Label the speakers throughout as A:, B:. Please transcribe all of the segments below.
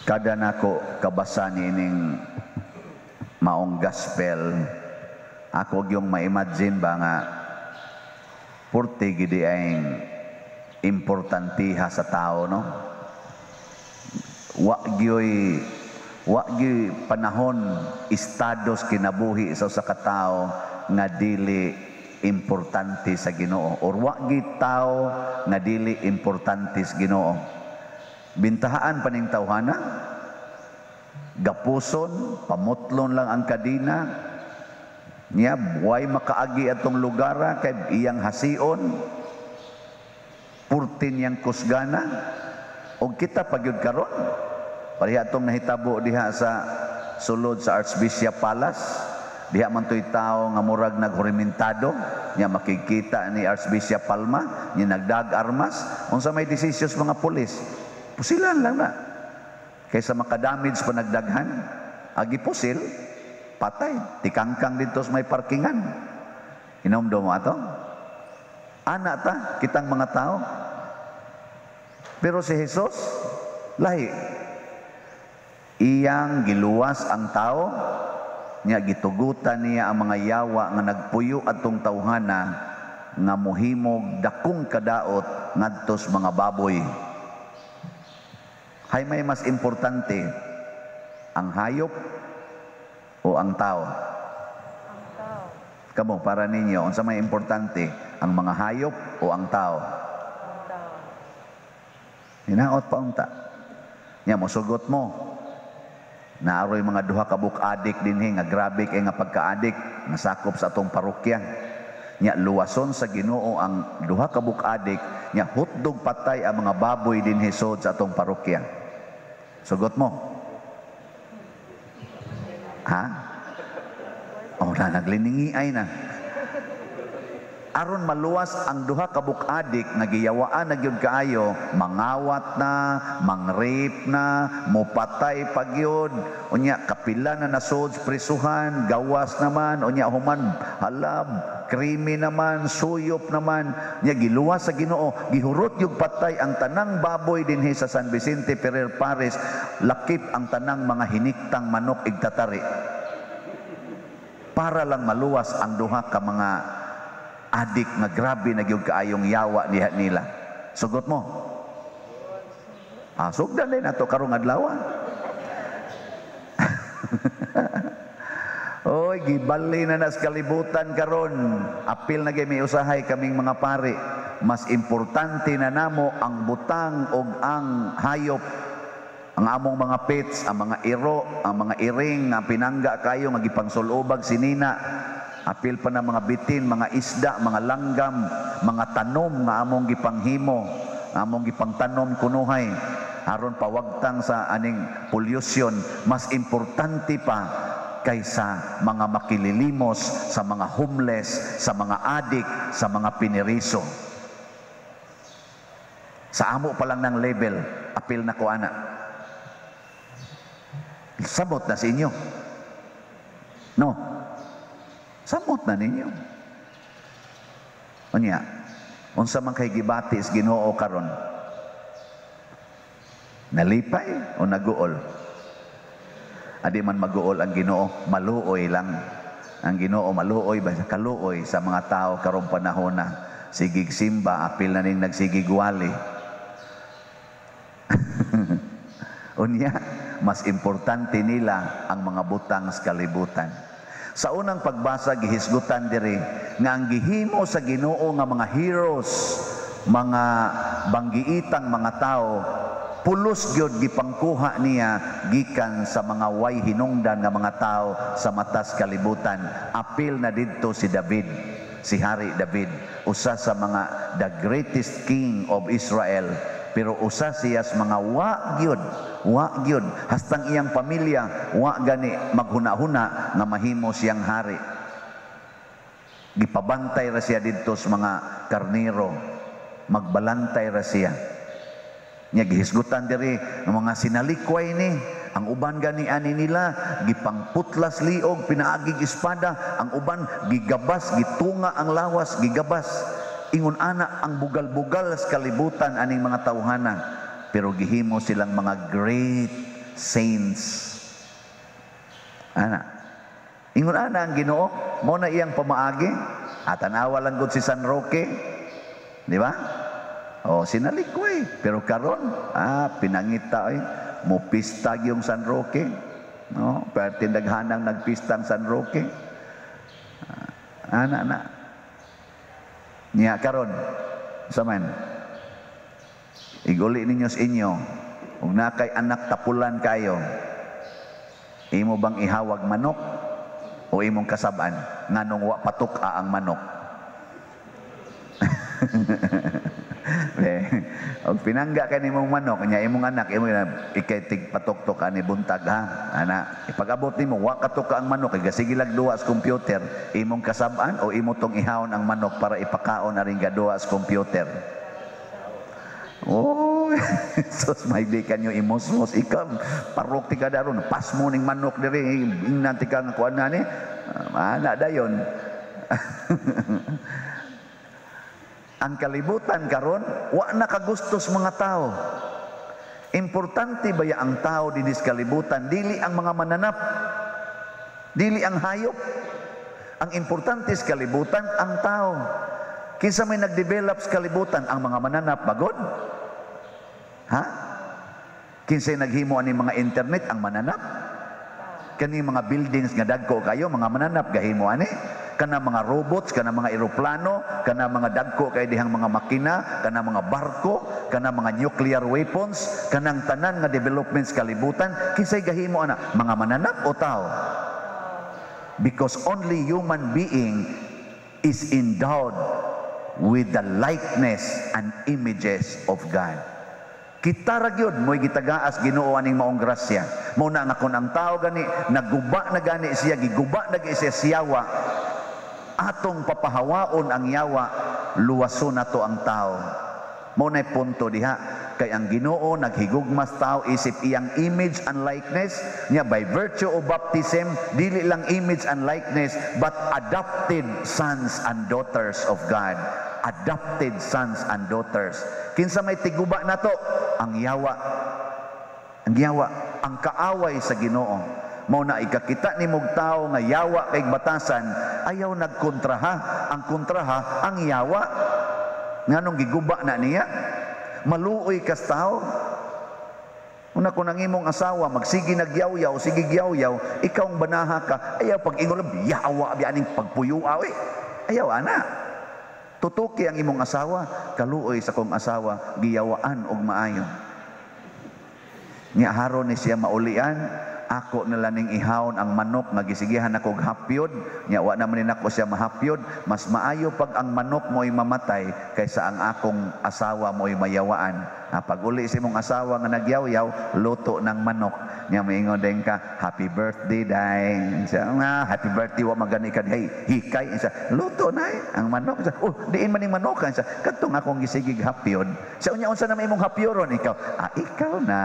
A: Kada nako kabasa nining maong gospel, ako yung ma-imagine ba nga purti gidi ay importantiha sa tao, no? Wa gyoy panahon estados kinabuhi sa katao nga dili importante sa Ginoo, or wa gyud tao nga dili importante sa Ginoo. Bintahaan paning tawhana, gapuson, pamutlon lang ang kadina niya, buhay makaagi atong lugara kay iyang hasion, purtin yang kusgana, o kita pagyud karon pareha atong nahitabo diha sa sulod sa Archbishop Palace. Diha man to'y tao nga murag naghurimentado, niya makikita ni Archbishop Palma, niya nagdag armas, unsa may decisions mga pulis, pusilan lang na. Kaysa makadamage pa nagdaghan, agi pusil, patay, tikangkang dito sa may parkingan. Inomdo mo ato? Ana ta, kitang mga tao. Pero si Jesus, lahi. Iyang giluwas ang tao, niya gitugutan niya ang mga yawa nga nagpuyo atong tawhana nga muhimog dakong kadaot ngadtos mga baboy. Hay may mas importante, ang hayop o ang tao?
B: Ang tao.
A: Kamo para ninyo, unsa may importante, ang mga hayop o ang tao?
B: Ang tao.
A: Hinaot pa unta. Nya mosugot mo. Naaroy mga duha ka buk-adik dinhi nga grabe kay nga pagka-adik nasakop sa atong parokya. Nya luwason sa Ginoo ang duha ka buk-adik, nya hutdog patay ang mga baboy dinhi sod sa atong parokya. Sugot mo. Ha? Oh, na nagliningi ay na. Aron maluwas ang duha ka buk-adik nga giyawaan na gyud kaayo, mangawat na, mangrape na, mopatay pagyud, unya kapila na nasod prisuhan, gawas naman, unya human halab, krimi naman, suyop naman, nya giluwas sa Ginoo, gihurot yung patay ang tanang baboy dinhi sa San Vicente Ferrer Paris, lakip ang tanang mga hiniktang manok igtatari. Para lang maluwas ang duha ka mga adik nga grabe na gyud kaayong yawa niya nila. Sugot mo. Sugdan din ato karong adlaw. Oy, gibali na nas kalibutan karon. Apil na gyud may usahay kaming mga pari. Mas importante na namo ang butang ug ang hayop. Ang among mga pets, ang mga iro, ang mga iring nga pinangga kayo nga gipangsulubag sinina. Apil pa na mga bitin, mga isda, mga langgam, mga tanom nga among gipanghimo, among gipangtanom kunuhay, aron pawagtang sa aning pollution, mas importante pa kaysa mga makililimos, sa mga homeless, sa mga adik, sa mga piniriso. Sa amo pa lang ng level, apil na ko ana. Sabot na sa inyo. No? Samot na ninyo. Unya, unsa man kay gibatis Ginoo karon? Nalipay o naguol? Adi man maguol ang Ginoo, maluoy lang. Ang Ginoo maluoy ba sa kaluoy sa mga tao karong panahon na sigig simba, apil na ning nagsigigwali. Unya, mas importante nila ang mga butang sa kalibutan. Sa unang pagbasa gihisgutan diri nga ang gihimo sa Ginoo nga mga heroes, mga banggiitang mga tao, pulos gyud gipangkuha niya gikan sa mga way hinungdan nga mga tao sa matas kalibutan. Apil na didto si David, si Hari David, usa sa mga the greatest king of Israel. Pero usa siya sa mga wa gyud hastang iyang pamilya wa gani maghuna-huna nga mahimo siyang hari. Gipabantay ra siya didto sa mga karnero, magbalantay ra siya. Nya gihisgutan diri ng mga sinalikway ni, ang uban gani ani nila gipangputlas liog, pinaagig espada, ang uban gigabas, gitunga ang lawas, gigabas. Ingon ana ang bugal-bugal sa kalibutan aning mga tawhana, pero gihimo silang mga great saints. Ana. Ingon ana ang Ginoo, mo na iyang pamaagi. At tanawa lang gud si San Roque. Di ba? O, sinalik ko eh. Pero karon, pinangita eh. Mupista yung San Roque. No? Pero tindaghanang nagpista ang San Roque. Ana. Niya karon, saman. Iguli ninyo sa inyo. Kung na kay anak tapulan kayo, imo bang ihawag manok? O imong kasaban nganong wa patuka ang manok? Og pinangga ka nimong manok nya imong anak imo ikay tig patuktok ani buntag ha ana ipag-abot nimo wa katuka ang manok kay gasigilag duwa sa computer imong kasaban o imo tong ihawon ang manok para ipakaon aring gaduwa sa computer. Oh, sus may di kanyo imosmos ikaw parok ti kadaron pas mo ning manok diri ingnan ti ka nga kuan na ni ana dayon. Ang kalibutan karon wa na kagustos mga tao. Importante baya ang tao dinhi sa kalibutan dili ang mga mananap, dili ang hayop. Ang importante sa kalibutan ang tao. Kinsa may nagdevelop sa kalibutan ang mga mananap bagod? Ha? Kinsay naghimo ani mga internet ang mananap? Kani mga buildings nga dagko kayo mga mananap gahimo ani? Kana mga robots, kana mga eroplano, kana mga dagko kay dihang mga makina, kana mga barko, kana mga nuclear weapons, kanang tanan nga developments kalibutan, kinsay gahimo ana? Mga mananap o tao? Because only human being is endowed with the likeness and images of God. Kita ra gyud mo'y gitagaas Ginoo aning maong grasya. Mao na nga kun ang tao gani naguba na gani siya giguba na siya siyawa. Atong papahawaon ang yawa, luwason nato ang tao. Mao nay punto diha kay ang Ginoo naghigugmas tao isip iyang image and likeness niya by virtue of baptism dili lang image and likeness but adopted sons and daughters of God. Adopted sons and daughters. Kinsa may tiguba nato? Ang yawa. Ang yawa, ang kaaway sa Ginoo. Mao na ikakita ni mog tawo nga yawa kay batasan, ayaw nagkontraha. Ang kontraha ang yawa. Nganong giguba na niya? Maluoy kas tao. Una ko nang imong asawa magsige nagyaw-yaw, sige gyaw-yaw, ikaw ang banaha ka. Ayaw pag ingol yawa bianing pagpuyuaw eh. Ayaw ana. Tutuki ang imong asawa, kaluoy sa kong asawa, giyawaan og maayo. Nya haron ni siya maulian, ako nila ning ihawon ang manok nga gisigihan ako hapyod, nya wa na man nako siya mahapyod, mas maayo pag ang manok mo'y mamatay kaysa ang akong asawa mo'y mayawaan. Pag uli si mong asawa nga nagyaw-yaw, luto ng manok. Nya moingon din ka, happy birthday day. Siya, happy birthday wa magani kad hey, hikay. Siya, luto na ang manok. Siya, diin man ning manok. Siya, kadtong akong gisigig hapyod. Siya, unya unsa na may imong hapyoron ikaw? Ikaw na.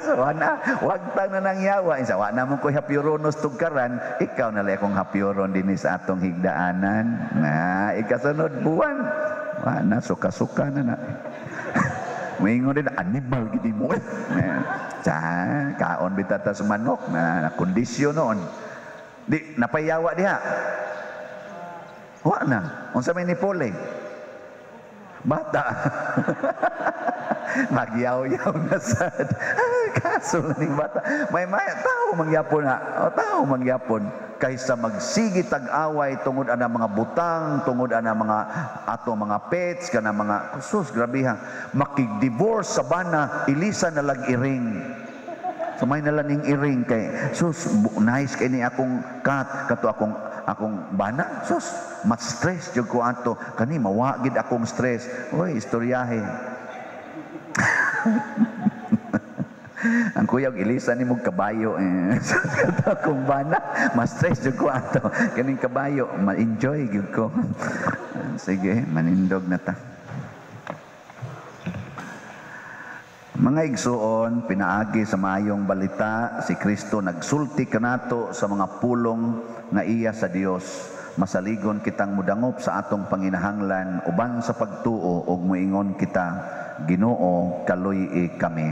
A: So na, wag tang na nang yawa. Siya, wa na mo ko hapyoronos tugkaran. Ikaw na lang akong hapyoron dinhi sa atong higdaanan. Ikasunod buwan. Wa na suka-suka na. Moingon din animal gid mo. Kaon bitata sa manok na kondisyon noon. Di napayawa diha. Wa na. Unsa may nipole? Bata. Magyaw-yaw na sad. Kaso ning bata. May tao mangyapon na. Tao mangyapon kaysa magsigi tag-away tungod ana mga butang, tungod ana mga ato mga pets kana mga sus grabe ha. Makig-divorce sa bana, ilisa na lag iring. So may nalaning iring kay sus nice kay ni akong cat kato akong bana sus mas stress jud ko ato kani mawagid akong stress. Oy istoryahe. Ang kuya ilisa ni mong kabayo kato akong bana mas stress jud ko ato kaning kabayo ma-enjoy gyud ko. Sige manindog na ta. Mga igsuon, pinaagi sa maayong balita, si Kristo nagsulti kanato sa mga pulong nga iya sa Dios. Masaligon kitang mudangop sa atong panginahanglan uban sa pagtuo ug moingon kita, Ginoo, kaluy kami.